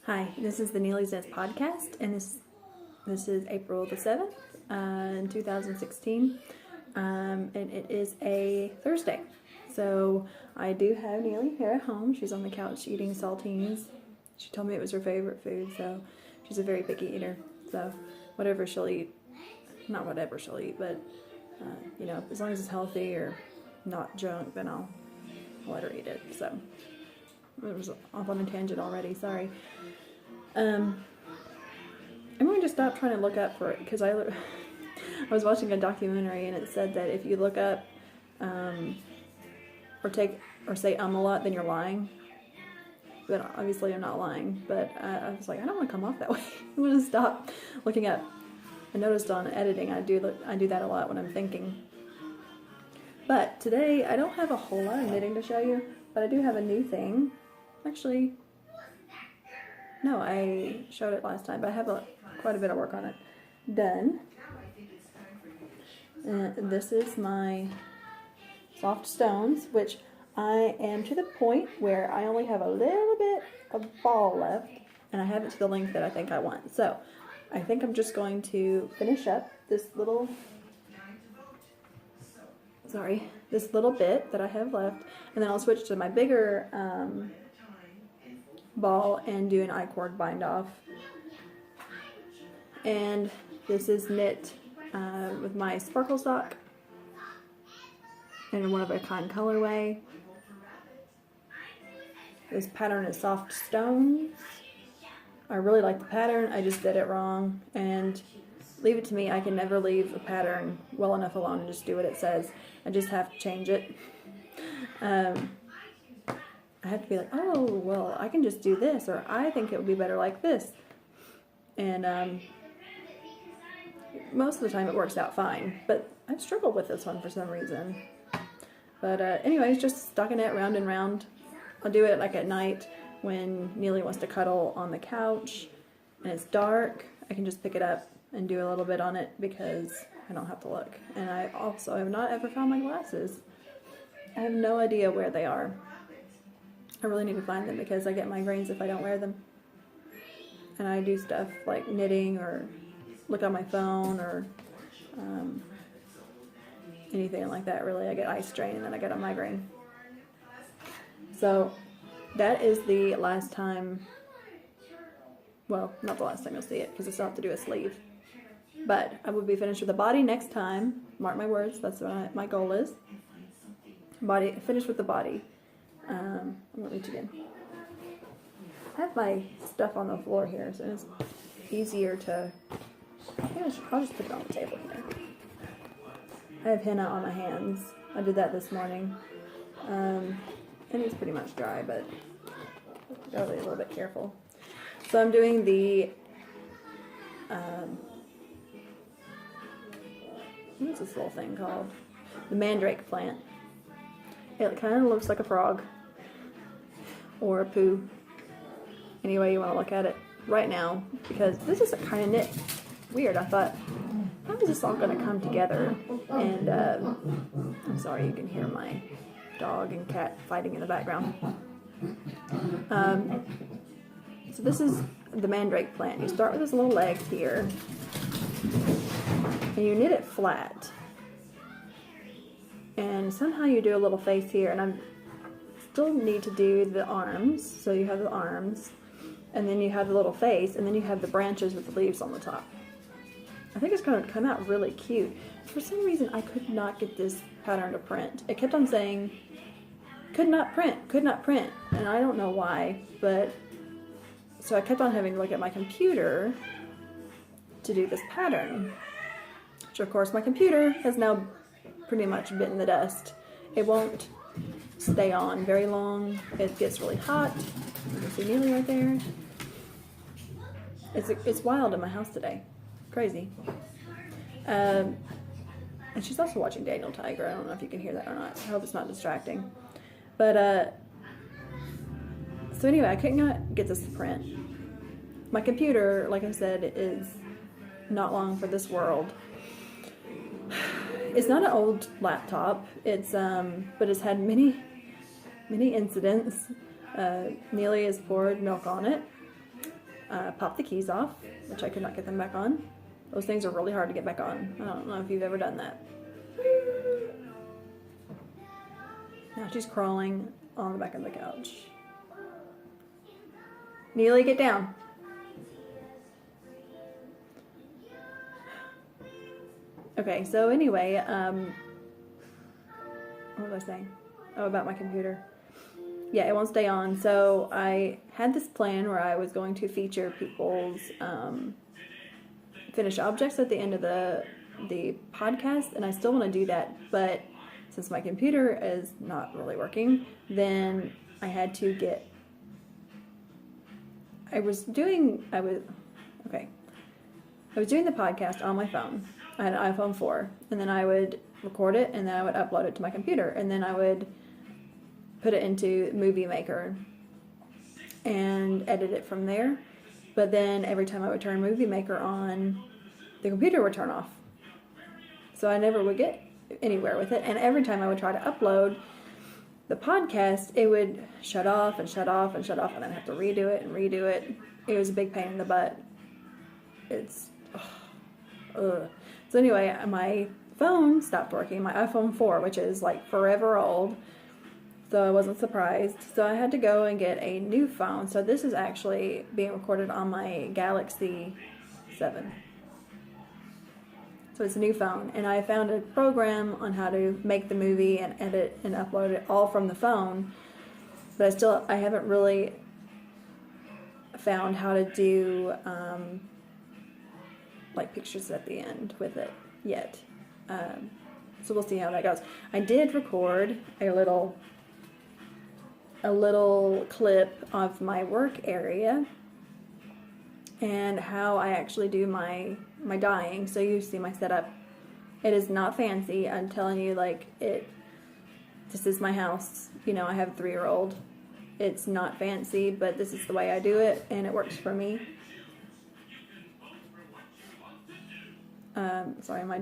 Hi, this is the Neely's Nest podcast, and this is April the 7th, in 2016, and it is a Thursday. So I do have Neely here at home. She's on the couch eating saltines. She told me it was her favorite food, so she's a very picky eater. So whatever she'll eat, not whatever she'll eat, but as long as it's healthy or not junk, then I'll let her eat it. So it was off on a tangent already, sorry. I'm going to stop trying to look up for it because I was watching a documentary and it said that if you look up or say a lot, then you're lying. But obviously I'm not lying, but I was like, I don't want to come off that way. I'm going to stop looking up. I noticed on editing I do that a lot when I'm thinking. But today I don't have a whole lot of knitting to show you, but I do have a new thing. Actually, no, I showed it last time, but I have quite a bit of work on it done. This is my soft stones, which I am to the point where I only have a little bit of ball left, and I have it to the length that I think I want. So I think I'm just going to finish up this little bit that I have left, and then I'll switch to my bigger ball and do an I-cord bind off. And this is knit with my sparkle sock in one of a kind colorway. This pattern is soft stones. I really like the pattern, I just did it wrong, and leave it to me, I can never leave a pattern well enough alone and just do what it says. I just have to change it. I have to be like, oh, well, I can just do this, or I think it would be better like this. And most of the time it works out fine, but I've struggled with this one for some reason. But anyways, just stockinette round and round. I'll do it like at night when Neely wants to cuddle on the couch and it's dark. I can just pick it up and do a little bit on it because I don't have to look. And I also have not ever found my glasses. I have no idea where they are. I really need to find them because I get migraines if I don't wear them. And I do stuff like knitting or look on my phone or anything like that, really. I get eye strain and then I get a migraine. So that is the last time, well, not the last time you'll see it because I still have to do a sleeve. But I will be finished with the body next time. Mark my words, that's what my goal is. Finish with the body. I'm going to reach again. I have my stuff on the floor here, so it's easier to... I'll just put it on the table here. I have henna on my hands. I did that this morning. And it's pretty much dry, but I've got to be a little bit careful. So I'm doing the... what's this little thing called? The Mandrake Plant. It kind of looks like a frog. Or a poo. Any way you want to look at it right now. Because this is kind of knit weird. I thought, how is this all going to come together? And I'm sorry, you can hear my dog and cat fighting in the background. So this is the Mandrake Plant. You start with this little leg here. And you knit it flat. And somehow you do a little face here. And I still need to do the arms. So you have the arms. And then you have the little face. And then you have the branches with the leaves on the top. I think it's going to come out really cute. For some reason, I could not get this pattern to print. It kept on saying, could not print, could not print. And I don't know why. But so I kept on having to look at my computer to do this pattern. Which, of course, my computer has now pretty much bitten the dust. It won't stay on very long. It gets really hot. You can see Neely right there. It's wild in my house today. Crazy. And she's also watching Daniel Tiger. I don't know if you can hear that or not. I hope it's not distracting. But, so anyway, I could not get this to print. My computer, like I said, is not long for this world. It's not an old laptop. It's but it's had many incidents. Neely has poured milk on it. pop the keys off, which I could not get them back on. Those things are really hard to get back on. I don't know if you've ever done that. Now she's crawling on the back of the couch. Neely, get down. Okay, so anyway, what was I saying? Oh, about my computer. Yeah, it won't stay on. So I had this plan where I was going to feature people's finished objects at the end of the podcast, and I still want to do that, but since my computer is not really working, then I had to get. I was doing the podcast on my phone. I had an iPhone 4, and then I would record it, and then I would upload it to my computer, and then I would put it into Movie Maker and edit it from there. But then every time I would turn Movie Maker on, the computer would turn off. So I never would get anywhere with it. And every time I would try to upload the podcast, it would shut off and shut off and shut off, and I'd have to redo it and redo it. It was a big pain in the butt. So anyway, my phone stopped working, my iPhone 4, which is like forever old. So I wasn't surprised. So I had to go and get a new phone. So this is actually being recorded on my Galaxy 7. So it's a new phone. And I found a program on how to make the movie and edit and upload it all from the phone. But I haven't really found how to do like pictures at the end with it yet. So we'll see how that goes. I did record a little clip of my work area and how I actually do my dyeing. So you see my setup. It is not fancy. I'm telling you, this is my house. You know, I have a 3-year-old. It's not fancy, but this is the way I do it, and it works for me. Sorry, my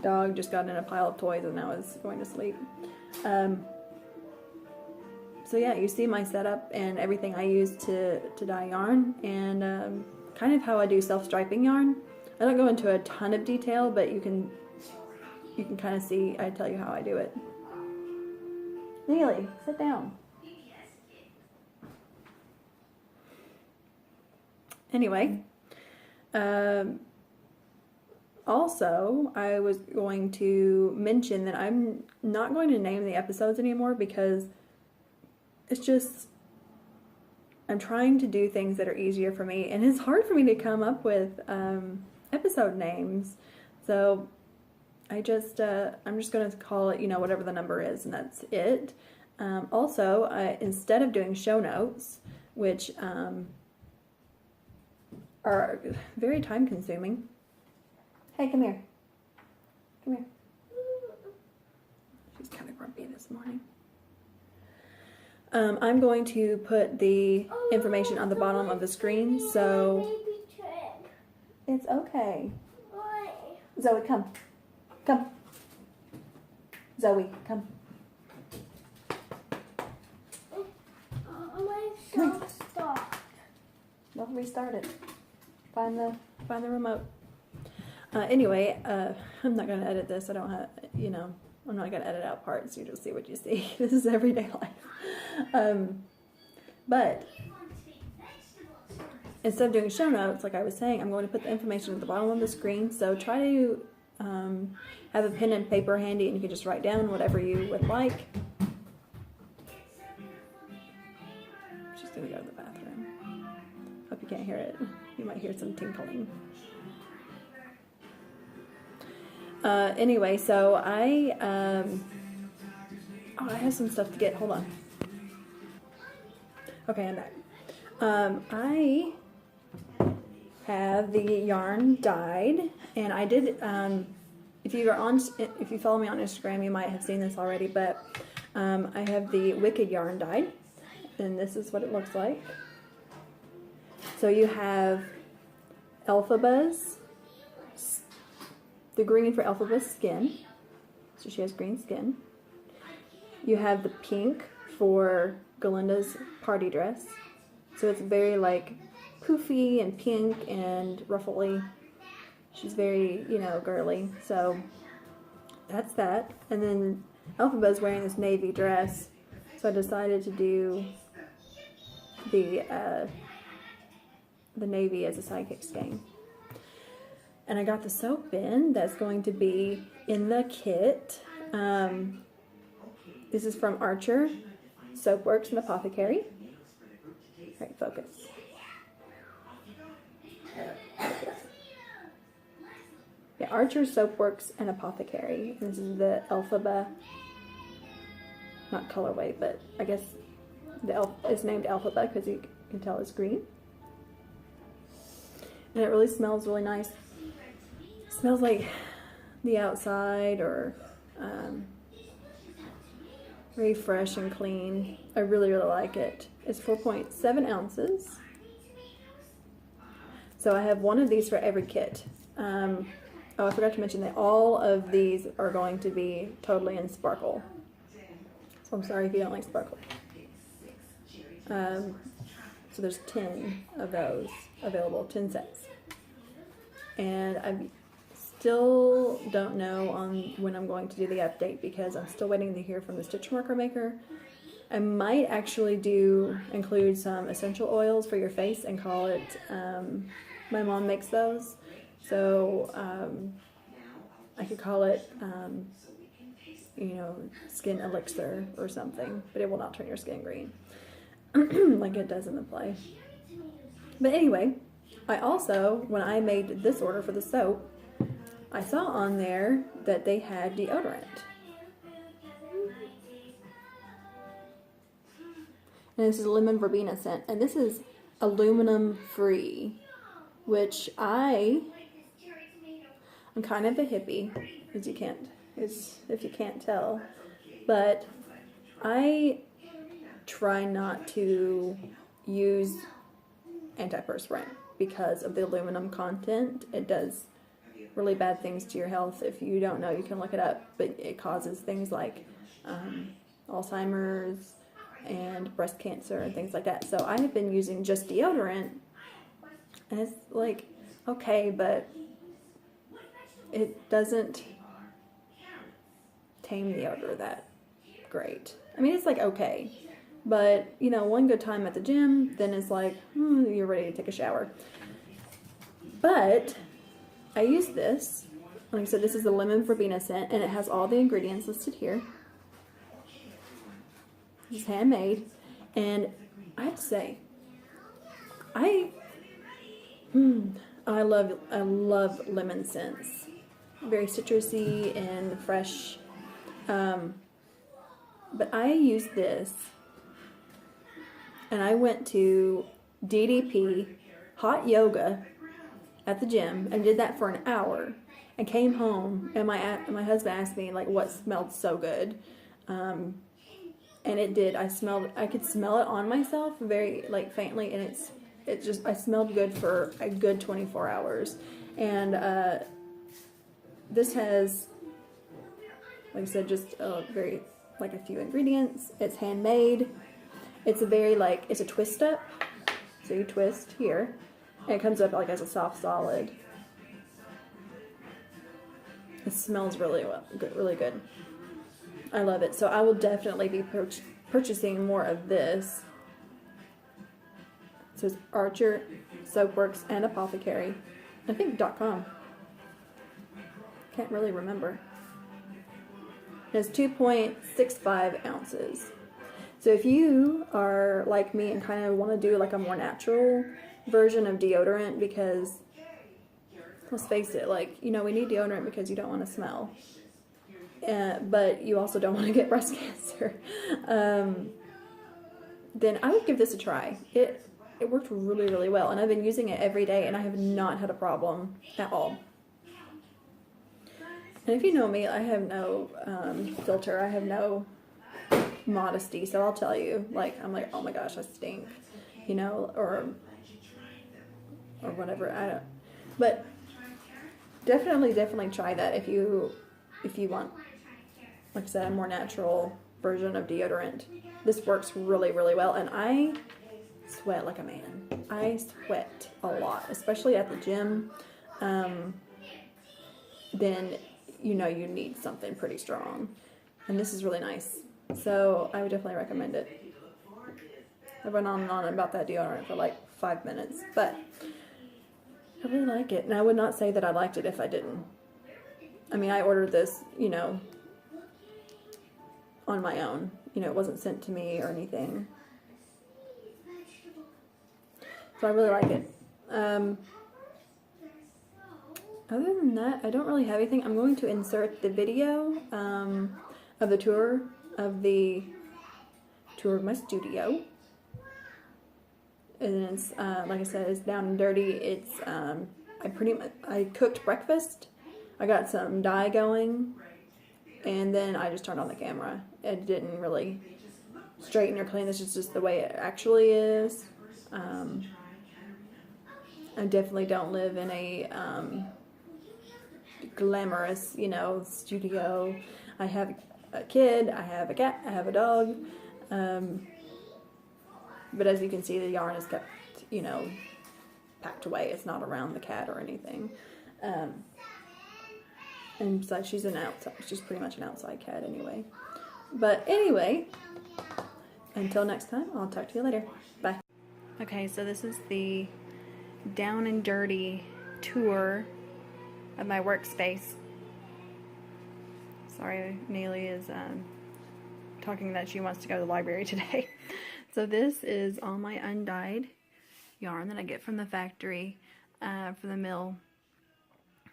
dog just got in a pile of toys and now is going to sleep. So yeah, you see my setup and everything I use to dye yarn, and kind of how I do self-striping yarn. I don't go into a ton of detail, but you can kind of see. I tell you how I do it. Neely, sit down. Anyway, also, I was going to mention that I'm not going to name the episodes anymore because it's just, I'm trying to do things that are easier for me, and it's hard for me to come up with episode names. So I'm just going to call it, whatever the number is, and that's it. Also, instead of doing show notes, which are very time consuming. Hey, come here. Come here. She's kind of grumpy this morning. I'm going to put the information on the bottom of the screen, so it's okay. Zoe, come. Come. Zoe, come. Come. Don't restart it. Find the remote. Anyway, I'm not going to edit this. I don't have, I'm not going to edit out parts. You just see what you see. This is everyday life. But instead of doing show notes, like I was saying, I'm going to put the information at the bottom of the screen. So try to have a pen and paper handy, and you can just write down whatever you would like. She's going to go to the bathroom. Hope you can't hear it. You might hear some tinkling. Anyway, so I have some stuff to get. Hold on. Okay, I'm back. I have the yarn dyed, and I did. If you follow me on Instagram, you might have seen this already. But I have the Wicked yarn dyed, and this is what it looks like. So you have Elphaba's, the green for Elphaba's skin. So she has green skin. You have the pink for Galinda's party dress. So it's very poofy and pink and ruffly. She's very, girly. So that's that. And then Elphaba's wearing this navy dress. So I decided to do the navy as a sidekick skein. And I got the soap in that's going to be in the kit. This is from Archer, Soapworks, and Apothecary. Right, focus. Yeah, Archer, Soapworks, and Apothecary. This is the Elphaba, not colorway, but I guess it's named Elphaba because you can tell it's green. And it really smells really nice. It smells like the outside, or very fresh and clean. I really, really like it. It's 4.7 ounces. So I have one of these for every kit. Oh, I forgot to mention that all of these are going to be totally in sparkle. So I'm sorry if you don't like sparkle. So there's 10 of those available, 10 sets. And I still don't know on when I'm going to do the update because I'm still waiting to hear from the stitch marker maker. I might actually include some essential oils for your face and call it, my mom makes those. So I could call it, skin elixir or something, but it will not turn your skin green like it does in the play. But anyway, I also, when I made this order for the soap, I saw on there that they had deodorant. And this is a lemon verbena scent, and this is aluminum free, which I'm kind of a hippie, if you can't tell, but I try not to use antiperspirant because of the aluminum content. It does really bad things to your health. If you don't know, you can look it up, but it causes things like Alzheimer's and breast cancer and things like that. So I have been using just deodorant, and it's like, okay, but it doesn't tame the odor that great. I mean, it's like okay, but one good time at the gym, then it's like you're ready to take a shower. But I use this. Like I said, this is the lemon verbena scent, and it has all the ingredients listed here. It's handmade, and I have to say, I love lemon scents. Very citrusy and fresh. But I use this, and I went to DDP hot yoga at the gym and did that for an hour, and came home, and my husband asked me like what smelled so good. And it did. I could smell it on myself very faintly, and I smelled good for a good 24 hours. And this has, like I said, just a few ingredients. It's handmade. It's it's a twist up. So you twist here, and it comes up as a soft solid. It smells really good. I love it. So I will definitely be purchasing more of this. So it's Archer, Soapworks, and Apothecary. I think .com. Can't really remember. It's 2.65 ounces. So if you are like me and kind of want to do a more natural version of deodorant, because let's face it, we need deodorant because you don't want to smell. But you also don't want to get breast cancer. Then I would give this a try. It worked really, really well, and I've been using it every day, and I have not had a problem at all. And if you know me, I have no filter. I have no modesty, so I'll tell you. I'm like, oh my gosh, I stink, or whatever. But definitely try that if you want, like I said, a more natural version of deodorant. This works really, really well, and I sweat like a man. I sweat a lot, especially at the gym, then you know you need something pretty strong. And this is really nice. So I would definitely recommend it. I went on and on about that deodorant for like 5 minutes, but I really like it. And I would not say that I liked it if I didn't. I mean, I ordered this, you know, on my own. You know, it wasn't sent to me or anything. So I really like it. Other than that, I don't really have anything. I'm going to insert the video of the tour of my studio. And it's, like I said, it's down and dirty. It's, I cooked breakfast. I got some dye going. And then I just turned on the camera. It didn't really straighten or clean. This is just the way it actually is. I definitely don't live in a glamorous, you know, studio. I have a kid, I have a cat, I have a dog. But as you can see, the yarn is kept, you know, packed away. It's not around the cat or anything. And besides, she's pretty much an outside cat anyway. But anyway, until next time, I'll talk to you later. Bye. Okay, so this is the down and dirty tour of my workspace. Sorry, Neely is talking that she wants to go to the library today. So this is all my undyed yarn that I get from the factory, from the mill.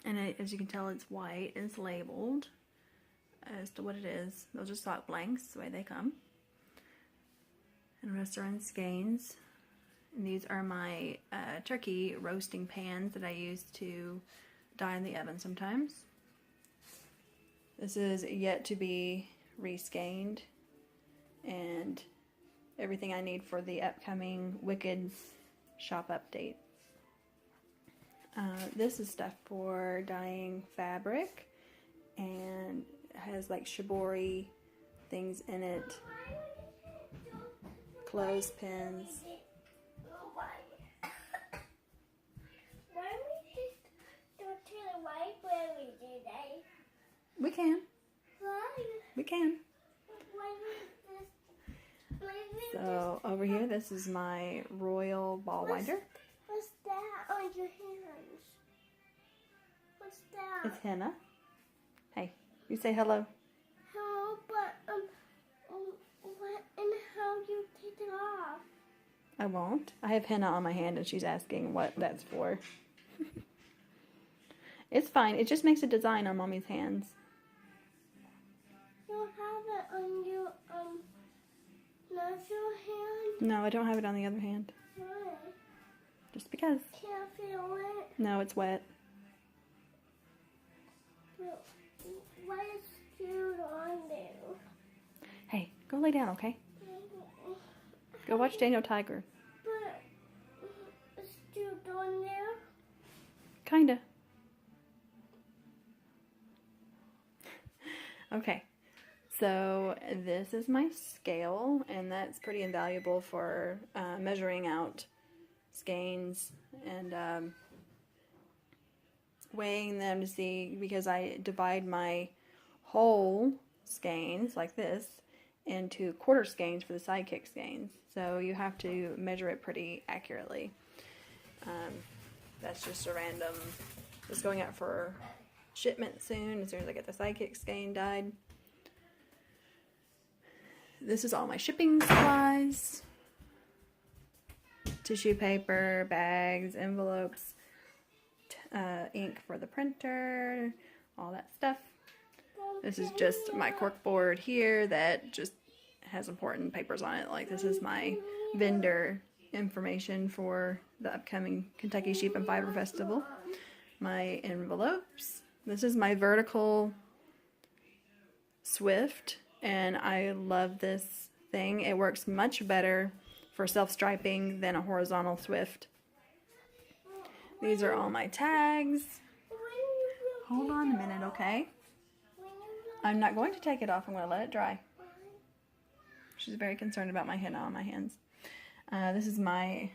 And as you can tell, it's white. It's labeled as to what it is. Those are sock blanks, the way they come. And the rest are in skeins. And these are my turkey roasting pans that I use to dye in the oven sometimes. This is yet to be reskeined, and everything I need for the upcoming Wicked shop update. This is stuff for dyeing fabric, and it has like shibori things in it, clothespins. We can. We can. So over here, this is my royal ball winder. What's that on your hands? What's that? It's henna. Hey, you say hello. Hello, but what and how you take it off? I won't. I have henna on my hand, and she's asking what that's for. It's fine. It just makes a design on Mommy's hands. You have it on your natural hand? No, I don't have it on the other hand. Why? Just because. Can't feel it. No, it's wet. But what is food on there? Hey, go lay down, okay? Go watch Daniel Tiger. But is food on there? Kinda. Okay. So this is my scale, and that's pretty invaluable for measuring out skeins and weighing them to see, because I divide my whole skeins like this into quarter skeins for the sidekick skeins. So you have to measure it pretty accurately. That's just a random, it's going out for shipment soon as I get the sidekick skein dyed. This is all my shipping supplies. Tissue paper, bags, envelopes, ink for the printer, all that stuff. This is just my cork board here that just has important papers on it. Like this is my vendor information for the upcoming Kentucky Sheep and Fiber Festival. My envelopes. This is my vertical Swift, and I love this thing. It works much better for self-striping than a horizontal Swift. These are all my tags. Hold on a minute, okay? I'm not going to take it off. I'm going to let it dry. She's very concerned about my henna on my hands. This is my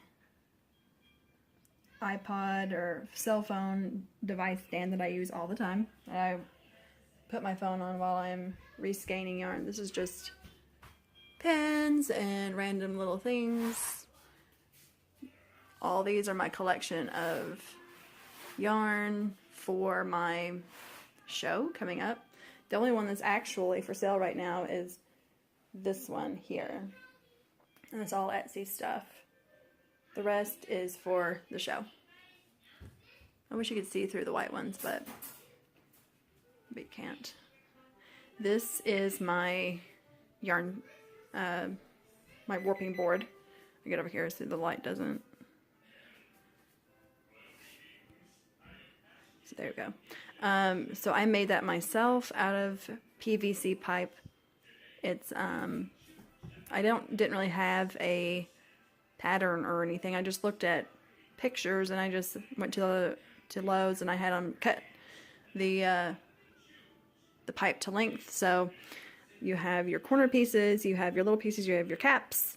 iPod or cell phone device stand that I use all the time. I put my phone on while I'm rescanning yarn. This is just pens and random little things. All these are my collection of yarn for my show coming up. The only one that's actually for sale right now is this one here. And it's all Etsy stuff. The rest is for the show. I wish you could see through the white ones, but you can't. This is my yarn, my warping board. I get over here so the light doesn't. So there we go. So I made that myself out of PVC pipe. It's I didn't really have a pattern or anything. I just looked at pictures and I just went to Lowe's and I had them cut the pipe to length. So you have your corner pieces, you have your little pieces, you have your caps.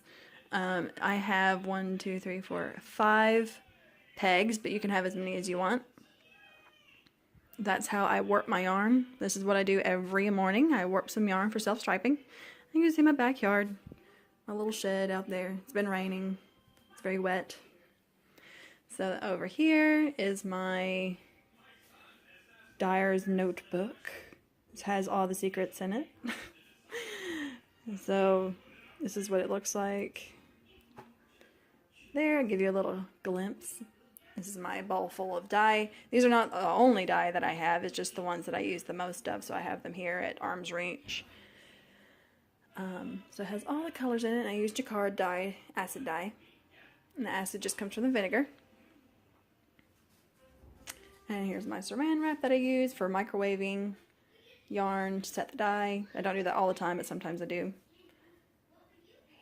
I have 1, 2, 3, 4, 5 pegs, but you can have as many as you want. That's how I warp my yarn. This is what I do every morning. I warp some yarn for self-striping. You can see my backyard, my little shed out there. It's been raining. It's very wet. So over here is my Dyers Notebook. This has all the secrets in it. So this is what it looks like. There, I'll give you a little glimpse. This is my bowl full of dye. These are not the only dye that I have. It's just the ones that I use the most of. So I have them here at arm's reach. So it has all the colors in it. I use jacquard dye, acid dye. And the acid just comes from the vinegar. And here's my saran wrap that I use for microwaving yarn to set the dye. I don't do that all the time, but sometimes I do.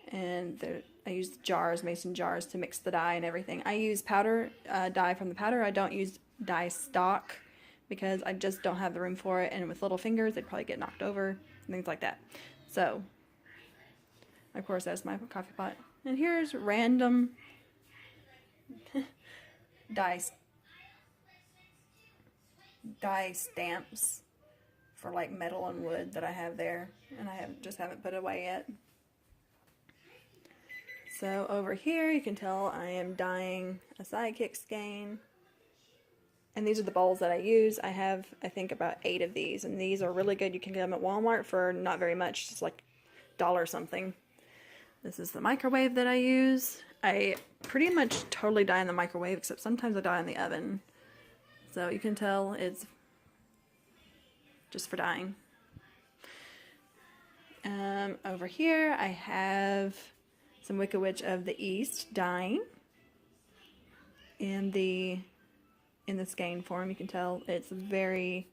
And I use jars, mason jars, to mix the dye and everything. I use powder dye from the powder. I don't use dye stock because I just don't have the room for it. And with little fingers, they'd probably get knocked over, things like that. So, of course, that's my coffee pot. And here's random dye stamps for like metal and wood that I have there, and I just haven't put away yet. So over here you can tell I am dyeing a sidekick skein, and these are the bowls that I use. I have, I think, about 8 of these, and these are really good. You can get them at Walmart for not very much, just like $1 something. This is the microwave that I use. I pretty much totally dye in the microwave, except sometimes I dye in the oven. So you can tell it's just for dyeing. Over here I have some Wicked Witch of the East dyeing in the skein form. You can tell it's very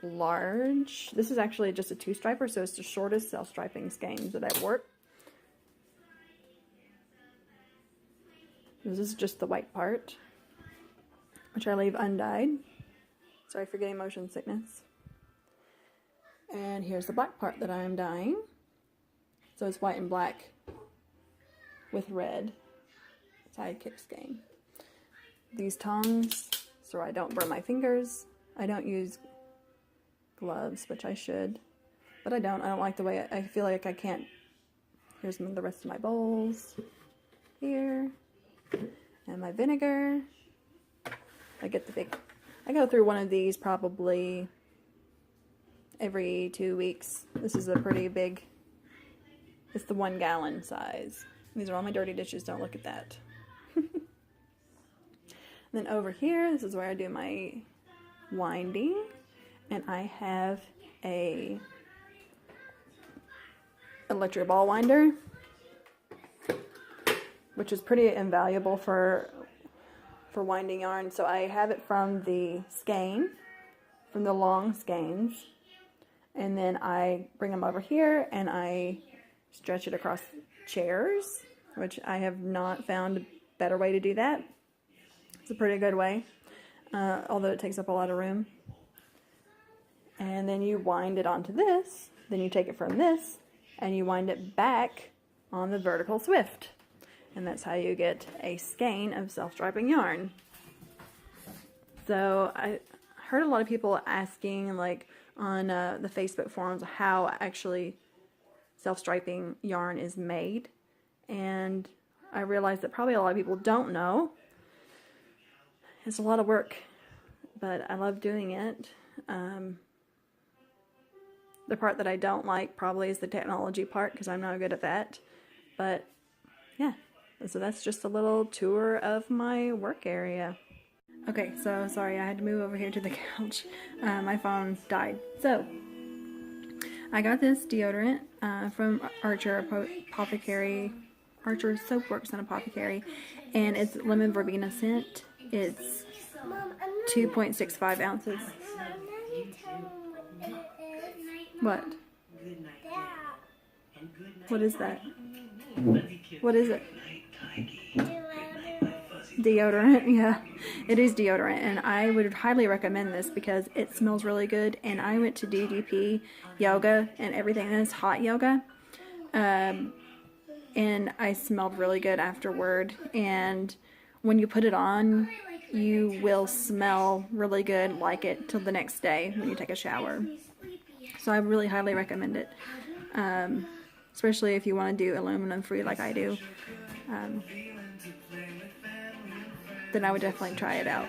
large. This is actually just a 2-striper, so it's the shortest self-striping skeins that I've worked. This is just the white part, which I leave undyed. Sorry for getting motion sickness. And here's the black part that I am dyeing. So it's white and black with red sidekick skein. These tongs, so I don't burn my fingers. I don't use gloves, which I should, but I don't. I don't like the way I feel like I can't. Here's the rest of my bowls here, and my vinegar. I go through one of these probably every 2 weeks. This is a pretty big, it's the 1 gallon size. These are all my dirty dishes, don't look at that. Then over here, this is where I do my winding, and I have a electric ball winder, which is pretty invaluable for winding yarn. So I have it from the skein, from the long skeins, and then I bring them over here and I stretch it across chairs, which I have not found a better way to do that. It's a pretty good way, although it takes up a lot of room. And then you wind it onto this, then you take it from this and you wind it back on the vertical swift. And that's how you get a skein of self-striping yarn. So I heard a lot of people asking, like, on the Facebook forums how actually self-striping yarn is made, and I realized that probably a lot of people don't know. It's a lot of work, but I love doing it. The part that I don't like probably is the technology part, because I'm not good at that. But yeah, so that's just a little tour of my work area. Okay, so sorry, I had to move over here to the couch. My phone died. So I got this deodorant from Archer Apothecary, Archer Soapworks and Apothecary, and it's lemon verbena scent. It's 2.65 ounces. What? What is that? What is it? Deodorant, yeah. It is deodorant, and I would highly recommend this because it smells really good. And I went to DDP yoga and everything, and it's hot yoga. And I smelled really good afterward. And when you put it on, you will smell really good, like it till the next day when you take a shower. So I really highly recommend it, especially if you want to do aluminum free like I do. Then I would definitely try it out.